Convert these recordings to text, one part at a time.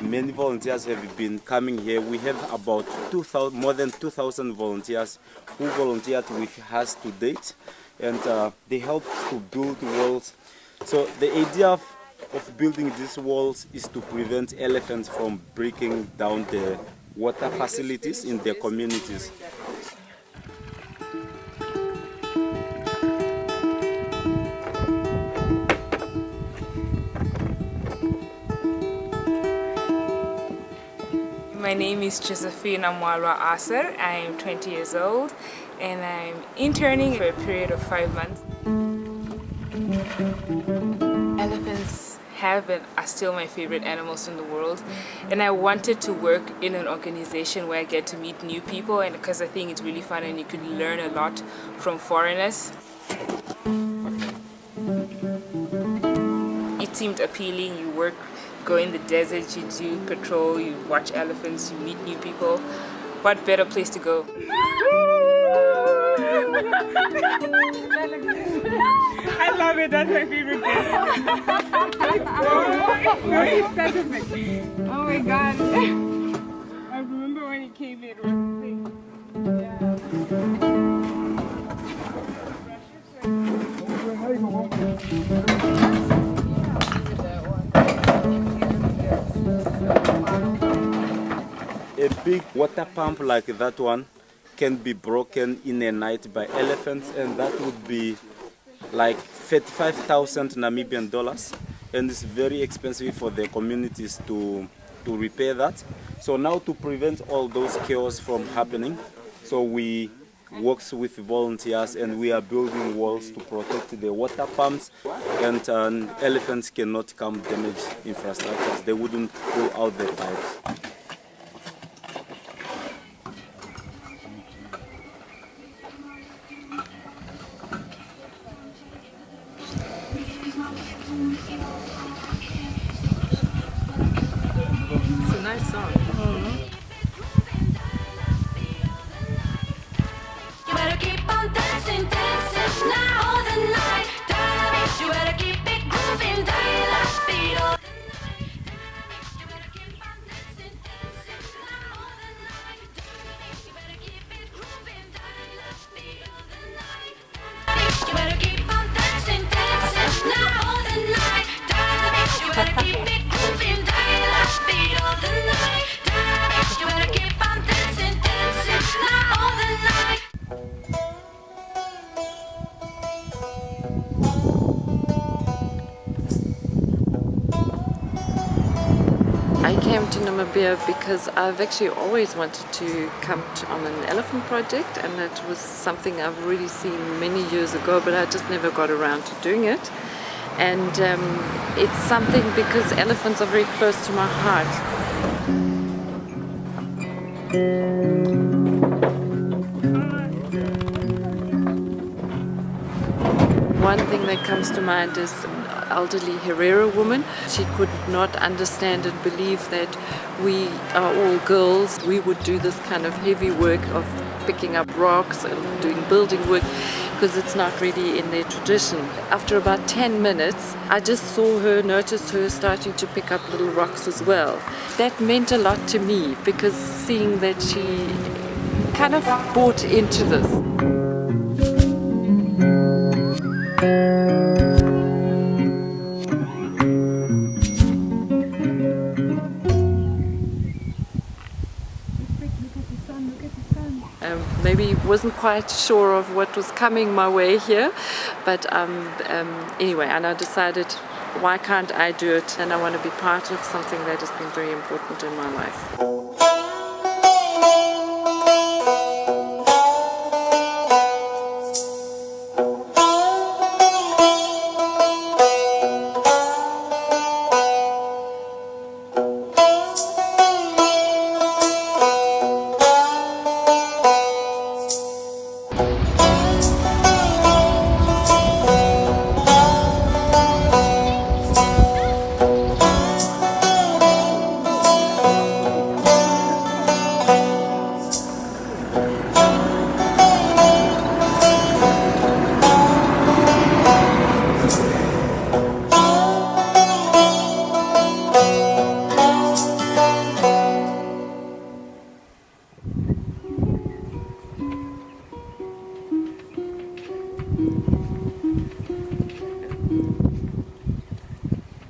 Many volunteers have been coming here. We have about more than 2,000 volunteers who volunteered with us to date, and they help to build walls. So the idea of building these walls is to prevent elephants from breaking down the water facilities in their communities. My name is Josephine Amwalwa Aser. I am 20 years old and I'm interning for a period of 5 months. Elephants have been, are still my favorite animals in the world, and I wanted to work in an organization where I get to meet new people, and because I think it's really fun and you can learn a lot from foreigners. It seemed appealing. You work, go in the desert, you do patrol, you watch elephants, you meet new people. What better place to go? I love it, that's my favorite thing. Oh my god. I remember when it came in, it was big. A big water pump like that one can be broken in a night by elephants, and that would be like 35,000 Namibian dollars, and it's very expensive for the communities to repair that. So now, to prevent all those chaos from happening, so we work with volunteers and we are building walls to protect the water pumps, and elephants cannot come damage infrastructures. They wouldn't pull out the pipes. It's a nice song. You better keep on dancing, dancing now all the night. Dynamite, you better keep it grooving, dynamite, beat all the night. You better keep on dancing, dancing now all the night. Dynamite, you better keep it grooving, dynamite, beat all the night. You better keep on dancing, dancing now all the night. Dynamite, you better keep it grooving, dynamite, beat all the night. Dynamite, you better keep on dancing, dancing now all the night. I came to Namibiya because I've actually always wanted to come on an elephant project, and that was something I've really seen many years ago, but I just never got around to doing it. And it's something because elephants are very close to my heart. One thing that comes to mind is an elderly Herero woman. She could not understand and believe that we are all girls. We would do this kind of heavy work of picking up rocks and doing building work because it's not really in their tradition. After about 10 minutes, I just saw her, noticed her starting to pick up little rocks as well. That meant a lot to me because seeing that she kind of bought into this. Maybe wasn't quite sure of what was coming my way here, but anyway, and I decided, why can't I do it? And I want to be part of something that has been very important in my life.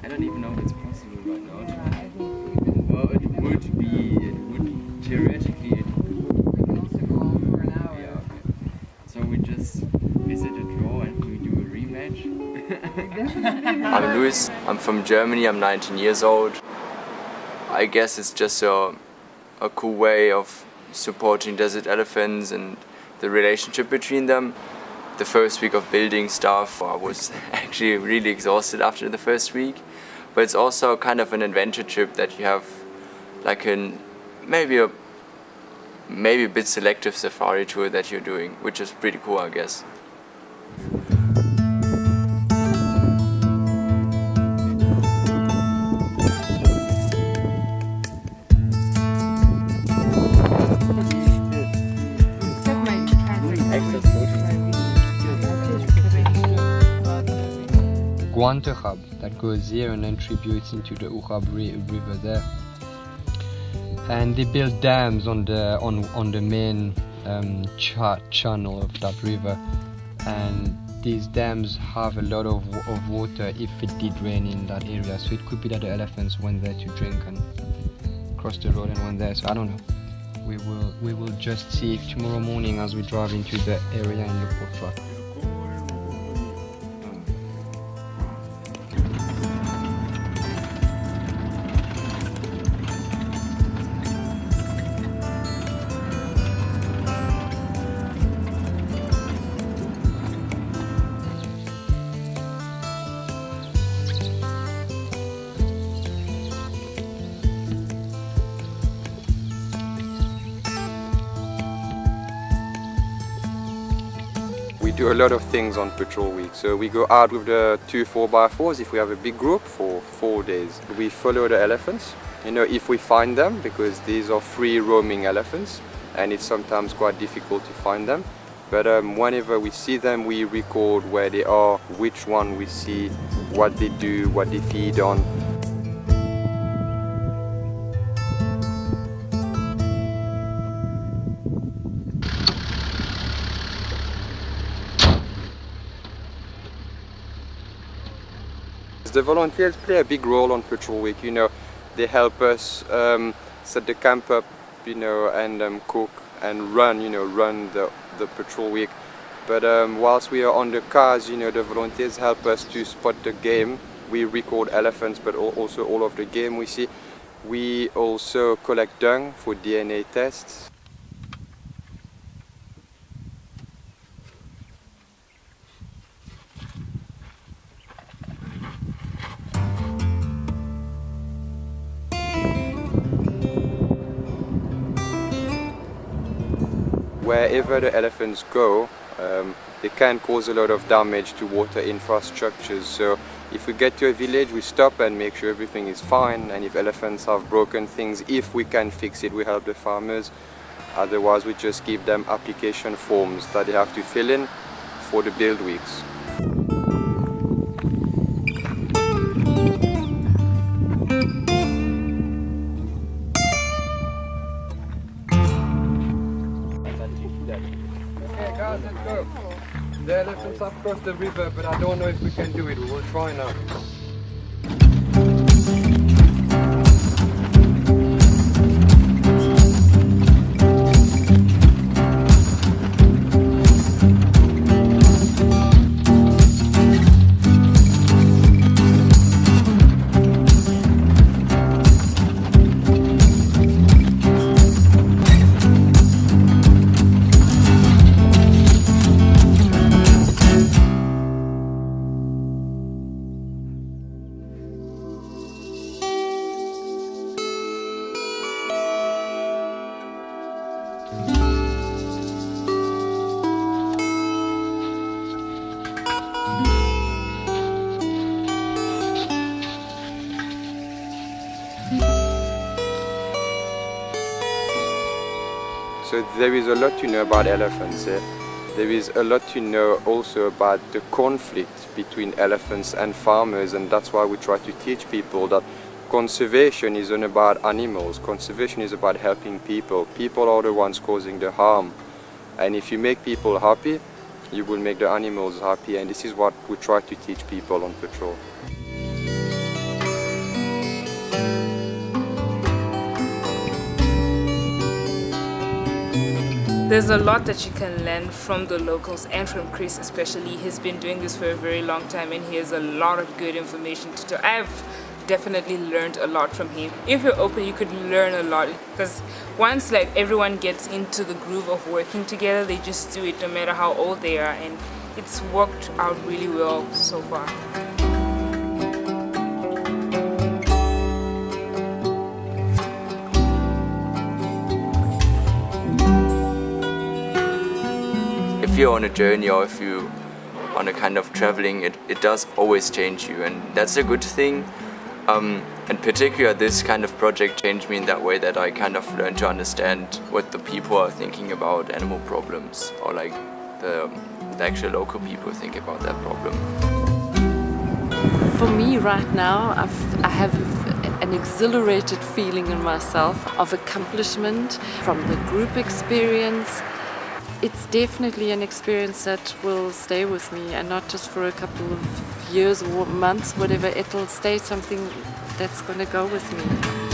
I don't even know if it's possible right now. Well, it would theoretically, it for an hour. yeah, okay. So we just visit a draw and we do a rematch. I'm Luis, I'm from Germany, I'm 19 years old. I guess it's just a cool way of supporting desert elephants and the relationship between them. The first week of building stuff, I was actually really exhausted after the first week. But it's also kind of an adventure trip that you have like maybe a bit selective safari tour that you're doing, which is pretty cool, I guess. Guanterhab that goes here and then tributes into the Uhab river there, and they build dams on the main channel of that river, and these dams have a lot of water if it did rain in that area, so it could be that the elephants went there to drink and crossed the road and went there. So I don't know, we will just see tomorrow morning as we drive into the area and look for truck. We do a lot of things on patrol week. So we go out with the 2 4x4s if we have a big group for 4 days. We follow the elephants, if we find them, because these are free roaming elephants and it's sometimes quite difficult to find them. But whenever we see them, we record where they are, which one we see, what they do, what they feed on. The volunteers play a big role on patrol week. They help us set the camp up, and cook and run the patrol week. But whilst we are on the cars, the volunteers help us to spot the game. We record elephants, but also all of the game we see. We also collect dung for DNA tests. Wherever the elephants go, they can cause a lot of damage to water infrastructures. So if we get to a village, we stop and make sure everything is fine. And if elephants have broken things, if we can fix it, we help the farmers. Otherwise, we just give them application forms that they have to fill in for the build weeks. Okay guys, let's go. The elephants have crossed the river, but I don't know if we can do it. We will try now. So there is a lot to know about elephants. There is a lot to know also about the conflict between elephants and farmers, and that's why we try to teach people that conservation isn't about animals. Conservation is about helping people. People are the ones causing the harm. And if you make people happy, you will make the animals happy, and this is what we try to teach people on patrol. There's a lot that you can learn from the locals and from Chris especially. He's been doing this for a very long time and he has a lot of good information to tell. I've definitely learned a lot from him. If you're open, you could learn a lot, because once like everyone gets into the groove of working together, they just do it no matter how old they are, and it's worked out really well so far. If you're on a journey or if you on a kind of traveling, it does always change you, and that's a good thing. And particularly this kind of project changed me in that way, that I kind of learned to understand what the people are thinking about animal problems, or like the actual local people think about that problem. For me right now, I have an exhilarated feeling in myself of accomplishment from the group experience. It's definitely an experience that will stay with me, and not just for a couple of years or months, whatever. It'll stay something that's going to go with me.